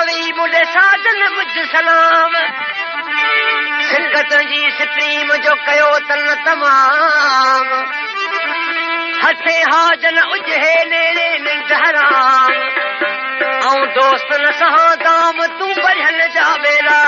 पवी मुझे साजन मुझ सलाम सिंगत जी सुप्रीम जो कयो तन तमाम हथे हाजन उजहे नेड़े निंदहराम ऐं दोस्तन सां दाम तूं बढ़ियल जावेला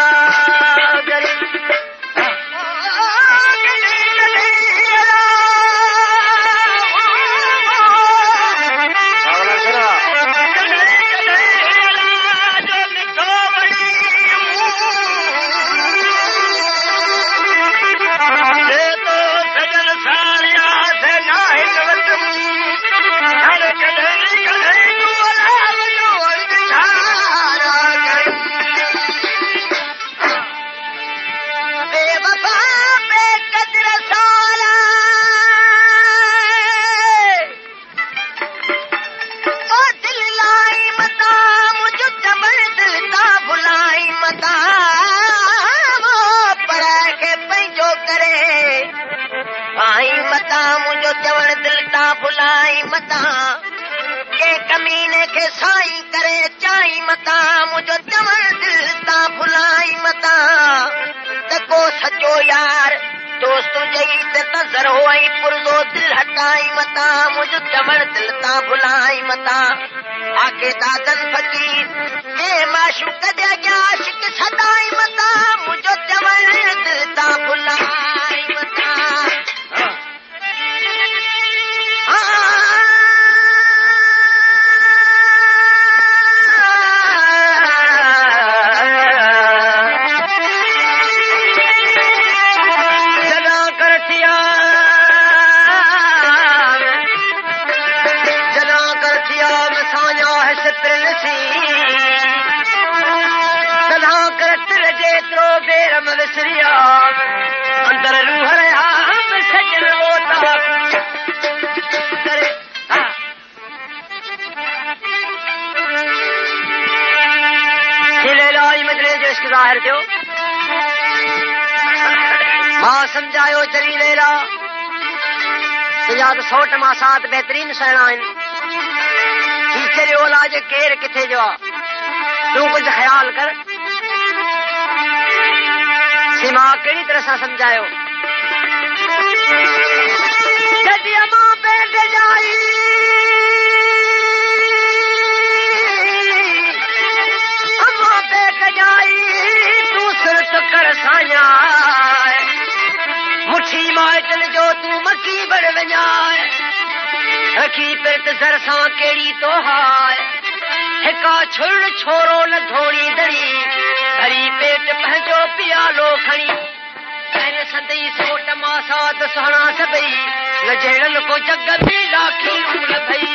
भुलाई मता के कमीने के साई करे चाई मता मुझो चवण दिल ता भुलाई मता तको सचो यार दोस्त जई ते नजर होई पुरदो दिल हटाई मता मुझो चवण दिल ता भुलाई मता आके दादन फकीर के माशूक दे आशिक सदाई मता मुझो चवण दिल ता भुलाई मता अंदर रूह मजरे जो इश्क ज़ाहिर थियो मां समझायो चली लेला तुंहिंजा त 100 मां 7 बेहतरीन सहणा आहिनि हीअ चरियो लाज केर किथे जो आहे तूं कुझु ख़्याल कर मां कहिड़ी तरह सां समझायो जॾहिं मां पेट जाई अमां पेट जाई तूं सुरत कर साया मुठी माइटन जो तूं मकी बड़ वञाए रखी पेट ज़र सां कहिड़ी तो हाय हिका छुड़ छोरो न धोणी दड़ी भरी पेट पंहिंजो पियालो खणी पहिरें संदई सोट मासात सुहिणा सभई न जहिड़नि को जग में लाखी उमल भई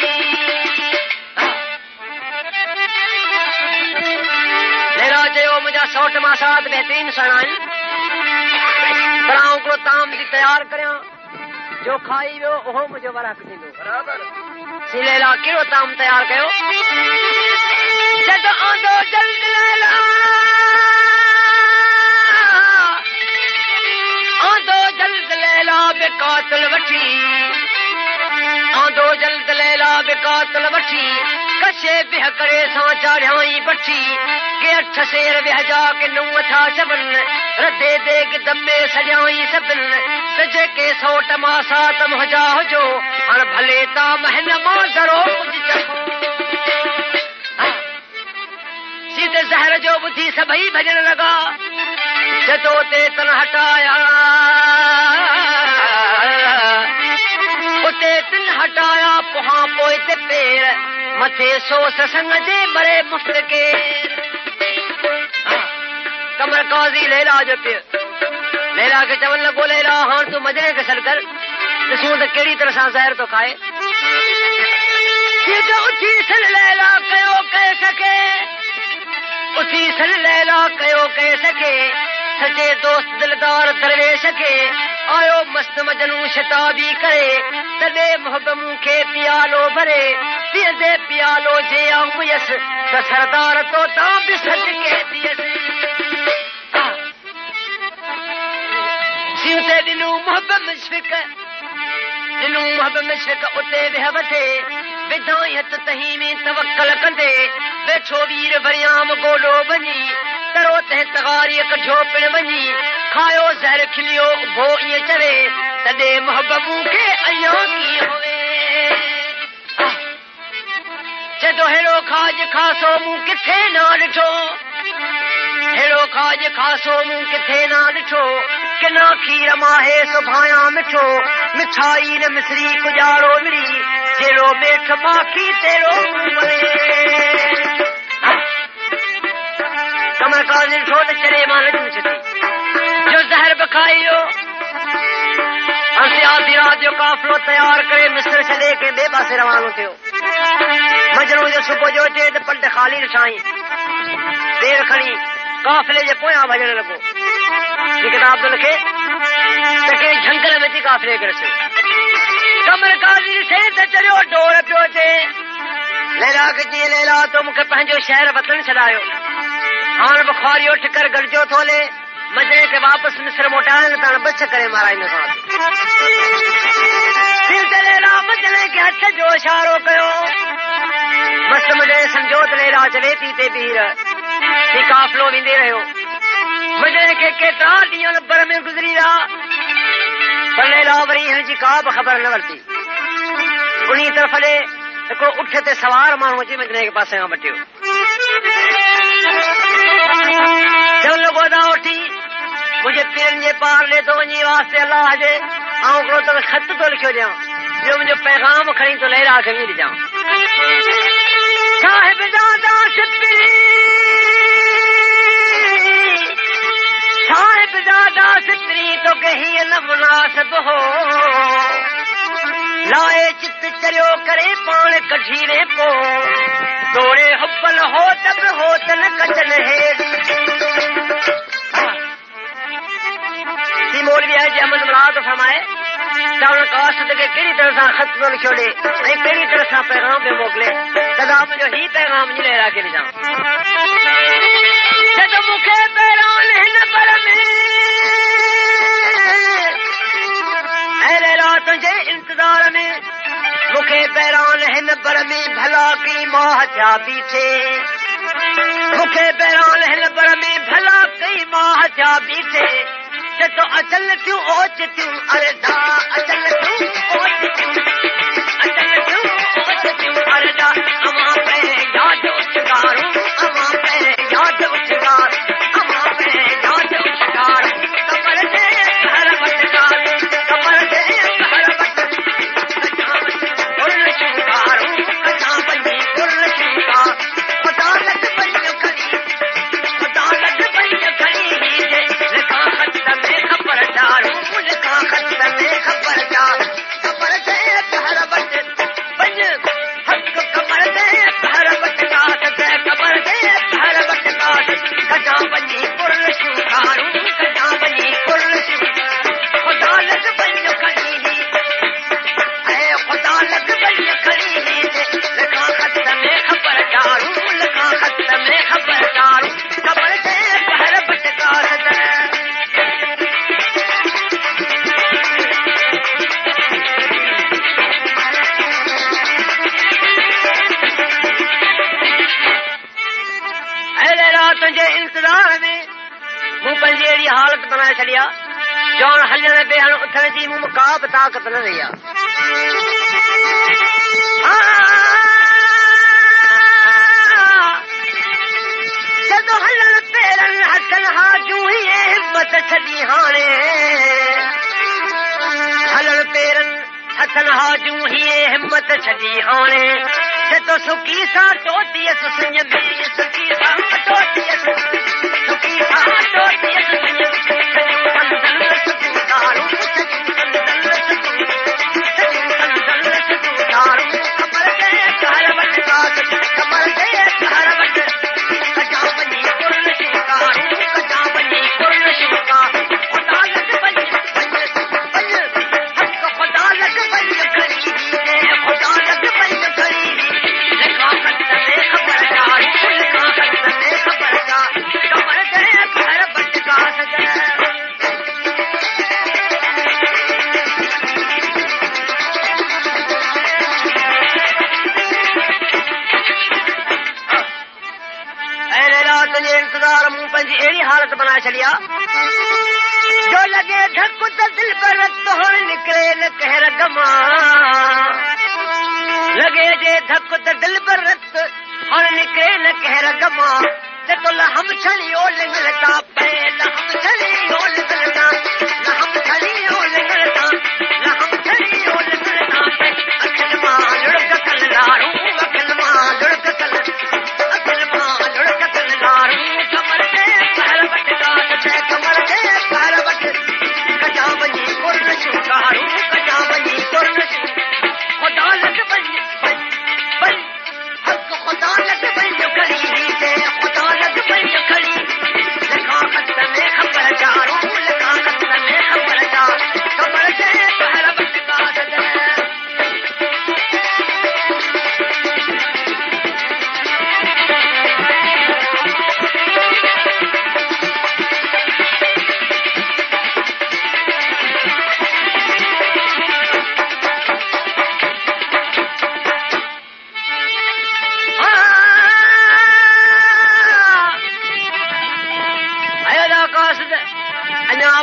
मेरा चयो मुंहिंजा सोट मासात बहितरीन सुहिणा आहिनि पर आउं हिकिड़ो ताम थी तयारु करियां जो खाई वियो उहो मुंहिंजो वरक थींदो बराबरि सिलेला कहिड़ो ताम तयारु कयो जॾहिं आंदो जल्द लैला आंदो जल्द लैला बेकातल वठी आंदो जल्द लैला बेकातल वठी कशे बिह करे सां चाढ़ियाई बठी के 8 शेर विहजा के 9 था चवन रदे देग दमे सजाई सबन त जेके 100 मां 7 मुंहिंजा हुजो हाणे भले ता महन मां ज़रो सीधे ज़हर जो बुद्धि सभई भजन लगा जदो ते तन हटाया उते तिन हटाया पुहा पोइ ते पेर मथे सो ससंग जे बड़े मुफ्त के कमर काज़ी लैला जो पियो लैला के चवण लॻो लैला हाणे तूं मजरे खे सॾ कर ॾिसूं त कहिड़ी तरह सां ज़हर थो खाए उथी सन लैला कयो कह सके उथी सन लैला कयो कह सके सचे दोस्त दिलदार दरवेश के आयो मस्त मजनू शताबी करे तदे मोहब्बमू के पियालो भरे पियदे पियालो जे आउयस त सरदार तो ता बिसट के दियस सीते दिनू मोहब्बत मुशफिक दिनू मोहब्बत मुशफिक उते विह वठे विधायत तही में तवक्कल कंदे बैठो वीर वरियाम गोडो बनी तरो ते तगारी कढो पिण वनी खायो जहर खिलियो भो ये चवे तडे महबूबू के अया की होवे जदो हेड़ो खाज खासो मु किथे ना ॾिठो हेड़ो खाज खासो मु किथे ना ॾिठो किना खीर माहे सुभाया मिठो मिठाई न मिसरी गुजारो मिली जेड़ो मेठ माखी तेरो कमर काज ॾिठो त चरे मां लॻी छॾी जो ज़हर बखाइयो अंसे आधी रात जो काफ़िलो तयार करे मिस्र छॾे के ॿिए पासे रवानो थियो मंझंदि जो सुबुह जो अचे त पंड खाली ॾिठाई देर खणी काफ़िले जे पोयां भॼण लॻो किताब तो लिखे त के झंगल में थी काफ़िले खे रसियो कमर काज़ी ॾिठे त चरियो डोर पियो अचे लैला खे जीअं लैला तो मूंखे पंहिंजो शहर वतन छॾायो हाणे बुखारी उठ कर गॾिजो थोले मजरे के वापस मिस्र मोटाइण ताण बच करे माराईंदोसां लैला मजरे के हथ जो इशारो कयो मस्त मजरे सम्झो त लैला चवे थी ते बीर ही काफ़िलो वेंदे रहियो मजरे के केतिरा ॾींहं बर में गुज़री विया पर लैला वरी हिन जी का बि ख़बर न वरिती उन तरफ़ ॾे हिकिड़ो उठ ते सवार माण्हू अची मजरे के पासे खां बटियो चवण लॻो था वठी मुंहिंजे पेरनि जे पार ॾे थो वञी वास्ते अलाह जे ऐं हिकिड़ो त ख़त थो लिखियो ॾियां ॿियो मुंहिंजो पैगाम खणी थो लैला खे बि ॾिजां साहिब दादा साहिब दादा सितरी तो कहीं न मुनासिब हो लाए चित चरियो करे पाण कढीरे पो दौड़े हुबल हो तब हो तन कचन हेठ मौलवी है जी अहमद मुराद फरमाए चावल कास्ट के कहिड़ी तरह सां ख़त थो लिखियो ॾे ऐं कहिड़ी तरह सां पैगाम पियो मोकिले दादा मुंहिंजो ही पैगाम जी लैला खे ॾिजां जॾहिं मूंखे पहिरां हिन बर में ऐं लैला तुंहिंजे इंतज़ार में मूंखे पहिरां हिन बर में भला की मां थिया बीठे मूंखे पहिरां हिन बर में भला कई मां थिया बीठे तो अचल क्यों ओच क्यों अरदा अचल क्यों ओच क्यों अचल क्यों ओच क्यों अरदा अमा पे याद उछगारू अमा पे याद उछगार अमा पे याद उछगार कमर से घर बटकार कमर से घर बट गुल शिंगारू कथा बनी गुल शिंगार अदालत बनी खड़ी अदालत बनी खड़ी लिखा खत में खबरदार लिखा खत में खबरदार कमर से घर बट बन हक कमर से घर बट काट कमर से घर बट काट कथा बनी गुल शिंगारू कथा बनी गुल खुदा लग बन खड़ी खुदा लग बन खड़ी लिखा खत में खबरदार लिखा खत में खबरदार कमर से घर बट काट तुंहिंजे इंतज़ार में मूं पंहिंजी अहिड़ी हालत बनाए छॾिया ॼण हलण बेहण उथण जी मूं में का बि ताक़त न रही आहे जॾहिं हलण पेरनि हथनि हा जूं हिम्मत छॾी हाणे हलण पेरनि हथनि हा जूं हिम्मत छॾी हाणे तो सुखी सा टोटियस संग में सुखी सा टोटियस सुखी सा टोटियस संग कंदल सुधारू कमर के घर बट काट कमर के घर बट कजा बनी गुल शिंगारू कजा बनी गुल शिंगार खुदा लग बन हक खुदा लग बन खड़ी खुदा लग बन खड़ी हालत बना छड़िया जो लगे धक त दिल पर तो निकले न कहर गमा लगे जे धक त दिल पर हण निकले न कहर गमा ते तो हम छलियो लिंगलता पे हम छलियो लिंगलता हम छलियो लिंगलता हम छलियो लिंगलता पे अखिल मां लुड़क कल लारू अखिल मां लुड़क कल अखिल मां लुड़क कल लारू कमर के पहल बटका ते कमर के पहल बट कजा बनी कुर्न शुकारू कजा बनी कुर्न खुदा लग बन बन हक खुदा लग बन खड़ी से खुदा लग बन खड़ी लखा खत में खबर जारू लखा खत में खबर जा कमर के पहल बटका दे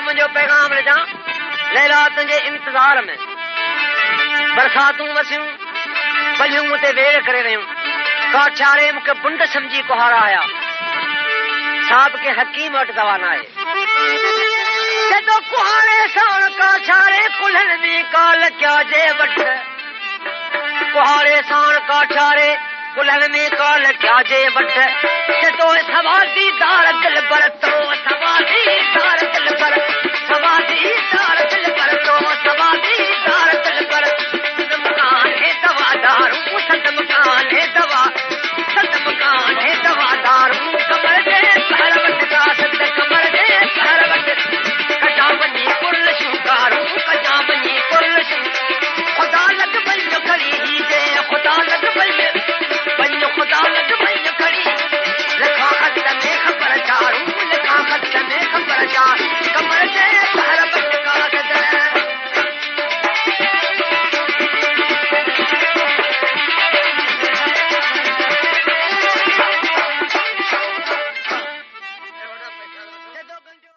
मुझो पैगाम रजा लैला तुझे इंतजार में बरसातूं वसियूं भलियूं मुते वेड़ करे रहियूं काचारे मूंखे बुंड समझी कुहारा आया साहब के हकीम वटि दवा न आहे जदो कुहारे साण काचारे कुल्हनि में काल क्या जे वट कुहारे साण काचारे कुल्हनि में काल क्या जे वट जदो सवादी दार दिल पर तो सवादी दार दिल पर